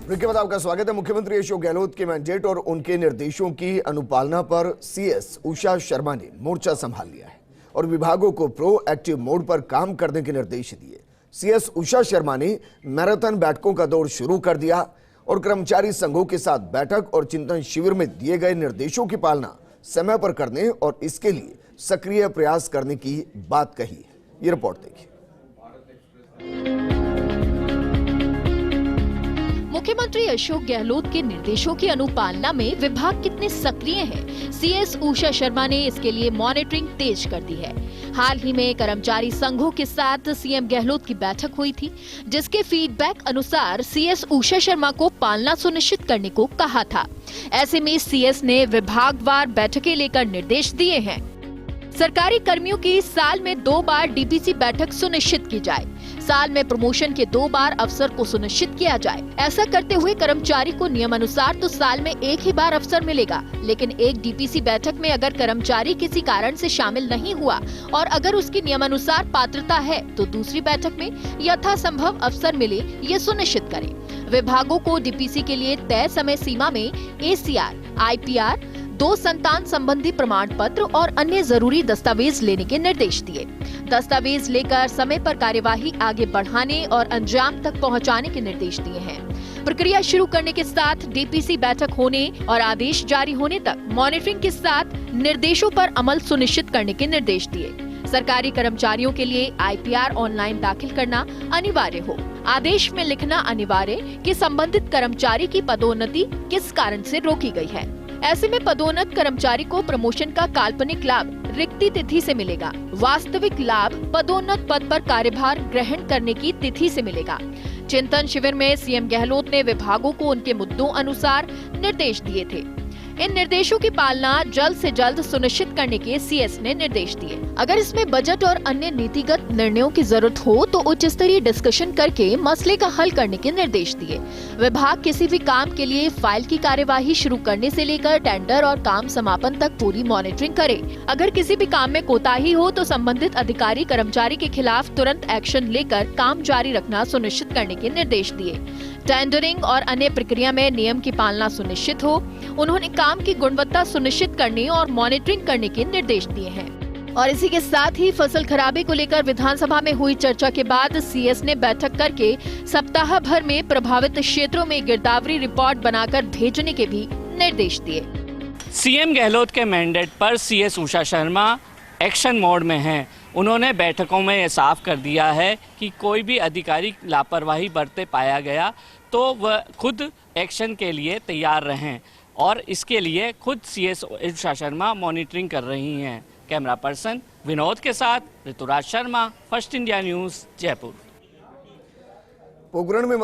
Break के बाद आपका स्वागत है। मुख्यमंत्री अशोक गहलोत के मैंडेट और उनके निर्देशों की अनुपालना पर सीएस उषा शर्मा ने मोर्चा संभाल लिया है और विभागों को प्रोएक्टिव मोड पर काम करने के निर्देश दिए। सीएस उषा शर्मा ने मैराथन बैठकों का दौर शुरू कर दिया और कर्मचारी संघों के साथ बैठक और चिंतन शिविर में दिए गए निर्देशों की पालना समय पर करने और इसके लिए सक्रिय प्रयास करने की बात कही है। ये रिपोर्ट देखिए। मुख्यमंत्री अशोक गहलोत के निर्देशों की अनुपालना में विभाग कितने सक्रिय हैं, सीएस उषा शर्मा ने इसके लिए मॉनिटरिंग तेज कर दी है। हाल ही में कर्मचारी संघों के साथ सीएम गहलोत की बैठक हुई थी, जिसके फीडबैक अनुसार सीएस उषा शर्मा को पालना सुनिश्चित करने को कहा था। ऐसे में सीएस ने विभागवार बैठकें लेकर निर्देश दिए हैं। सरकारी कर्मियों की साल में 2 बार डीपीसी बैठक सुनिश्चित की जाए। साल में प्रमोशन के 2 बार अवसर को सुनिश्चित किया जाए। ऐसा करते हुए कर्मचारी को नियमानुसार तो साल में 1 ही बार अवसर मिलेगा, लेकिन एक डीपीसी बैठक में अगर कर्मचारी किसी कारण से शामिल नहीं हुआ और अगर उसकी नियमानुसार पात्रता है तो दूसरी बैठक में यथासंभव अवसर मिले, ये सुनिश्चित करें। विभागों को डीपीसी के लिए तय समय सीमा में ACR, IPR, 2 संतान संबंधी प्रमाण पत्र और अन्य जरूरी दस्तावेज लेने के निर्देश दिए। दस्तावेज लेकर समय पर कार्यवाही आगे बढ़ाने और अंजाम तक पहुंचाने के निर्देश दिए हैं। प्रक्रिया शुरू करने के साथ डीपीसी बैठक होने और आदेश जारी होने तक मॉनिटरिंग के साथ निर्देशों पर अमल सुनिश्चित करने के निर्देश दिए। सरकारी कर्मचारियों के लिए IPR ऑनलाइन दाखिल करना अनिवार्य हो। आदेश में लिखना अनिवार्य कि संबंधित कर्मचारी की पदोन्नति किस कारण से रोकी गई है। ऐसे में पदोन्नत कर्मचारी को प्रमोशन का काल्पनिक लाभ रिक्ति तिथि से मिलेगा। वास्तविक लाभ पदोन्नत पद पर कार्यभार ग्रहण करने की तिथि से मिलेगा। चिंतन शिविर में सीएम गहलोत ने विभागों को उनके मुद्दों अनुसार निर्देश दिए थे। इन निर्देशों की पालना जल्द से जल्द सुनिश्चित करने के सीएस ने निर्देश दिए। अगर इसमें बजट और अन्य नीतिगत निर्णयों की जरूरत हो तो उच्च स्तरीय डिस्कशन करके मसले का हल करने के निर्देश दिए। विभाग किसी भी काम के लिए फाइल की कार्यवाही शुरू करने से लेकर टेंडर और काम समापन तक पूरी मॉनिटरिंग करे। अगर किसी भी काम में कोताही हो तो संबंधित अधिकारी कर्मचारी के खिलाफ तुरंत एक्शन लेकर काम जारी रखना सुनिश्चित करने के निर्देश दिए। टेंडरिंग और अन्य प्रक्रिया में नियम की पालना सुनिश्चित हो। उन्होंने काम की गुणवत्ता सुनिश्चित करने और मॉनिटरिंग करने के निर्देश दिए हैं। और इसी के साथ ही फसल खराबे को लेकर विधानसभा में हुई चर्चा के बाद सीएस ने बैठक करके सप्ताह भर में प्रभावित क्षेत्रों में गिरदावरी रिपोर्ट बनाकर भेजने के भी निर्देश दिए। सीएम गहलोत के मैंडेट पर CS Usha Sharma action mode में हैं। उन्होंने बैठकों में ये साफ कर दिया है कि कोई भी अधिकारी लापरवाही बरते पाया गया तो वह खुद एक्शन के लिए तैयार रहें और इसके लिए खुद सीएस उषा शर्मा मॉनिटरिंग कर रही हैं। कैमरा पर्सन विनोद के साथ Rituraj Sharma, First India News, Jaipur. Pokhran में